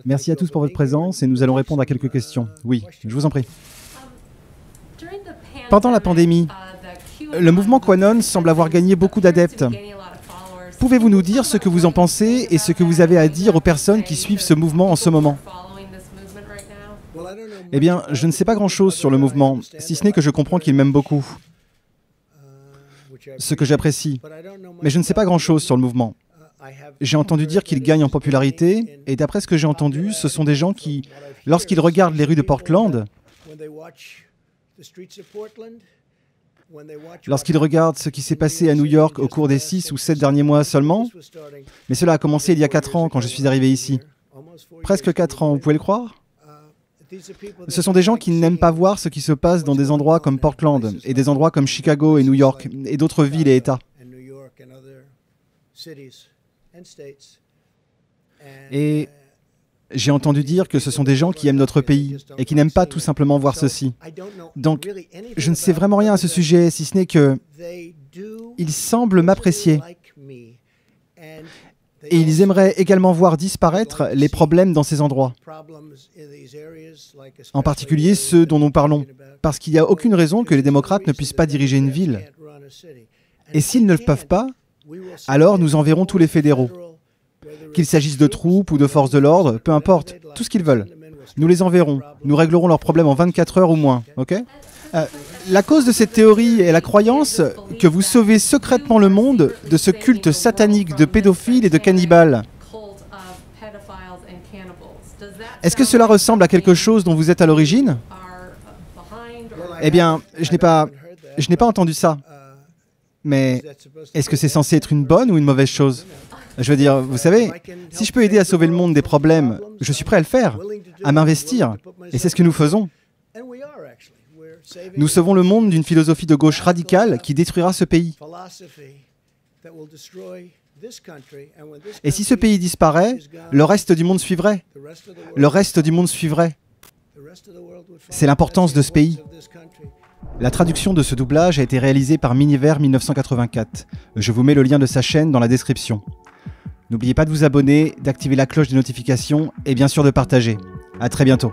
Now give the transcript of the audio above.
Merci à tous pour votre présence et nous allons répondre à quelques questions. Oui, je vous en prie. Pendant la pandémie, le mouvement QAnon semble avoir gagné beaucoup d'adeptes. Pouvez-vous nous dire ce que vous en pensez et ce que vous avez à dire aux personnes qui suivent ce mouvement en ce moment? Eh bien, je ne sais pas grand-chose sur le mouvement, si ce n'est que je comprends qu'il m'aime beaucoup, ce que j'apprécie. Mais je ne sais pas grand-chose sur le mouvement. J'ai entendu dire qu'il gagne en popularité, et d'après ce que j'ai entendu, ce sont des gens qui, lorsqu'ils regardent les rues de Portland, lorsqu'ils regardent ce qui s'est passé à New York au cours des 6 ou 7 derniers mois seulement, mais cela a commencé il y a 4 ans quand je suis arrivé ici. Presque 4 ans, vous pouvez le croire? Ce sont des gens qui n'aiment pas voir ce qui se passe dans des endroits comme Portland, et des endroits comme Chicago et New York, et d'autres villes et États. Et j'ai entendu dire que ce sont des gens qui aiment notre pays, et qui n'aiment pas tout simplement voir ceci. Donc, je ne sais vraiment rien à ce sujet, si ce n'est que ils semblent m'apprécier. Et ils aimeraient également voir disparaître les problèmes dans ces endroits, en particulier ceux dont nous parlons, parce qu'il n'y a aucune raison que les démocrates ne puissent pas diriger une ville. Et s'ils ne le peuvent pas, alors nous enverrons tous les fédéraux. Qu'il s'agisse de troupes ou de forces de l'ordre, peu importe, tout ce qu'ils veulent. Nous les enverrons, nous réglerons leurs problèmes en 24 heures ou moins, ok ? La cause de cette théorie est la croyance que vous sauvez secrètement le monde de ce culte satanique de pédophiles et de cannibales. Est-ce que cela ressemble à quelque chose dont vous êtes à l'origine? Eh bien, je n'ai pas entendu ça. Mais est-ce que c'est censé être une bonne ou une mauvaise chose? Je veux dire, vous savez, si je peux aider à sauver le monde des problèmes, je suis prêt à le faire, à m'investir. Et c'est ce que nous faisons. Nous sauvons le monde d'une philosophie de gauche radicale qui détruira ce pays. Et si ce pays disparaît, le reste du monde suivrait. Le reste du monde suivrait. C'est l'importance de ce pays. La traduction de ce doublage a été réalisée par Miniver 1984. Je vous mets le lien de sa chaîne dans la description. N'oubliez pas de vous abonner, d'activer la cloche des notifications et bien sûr de partager. À très bientôt.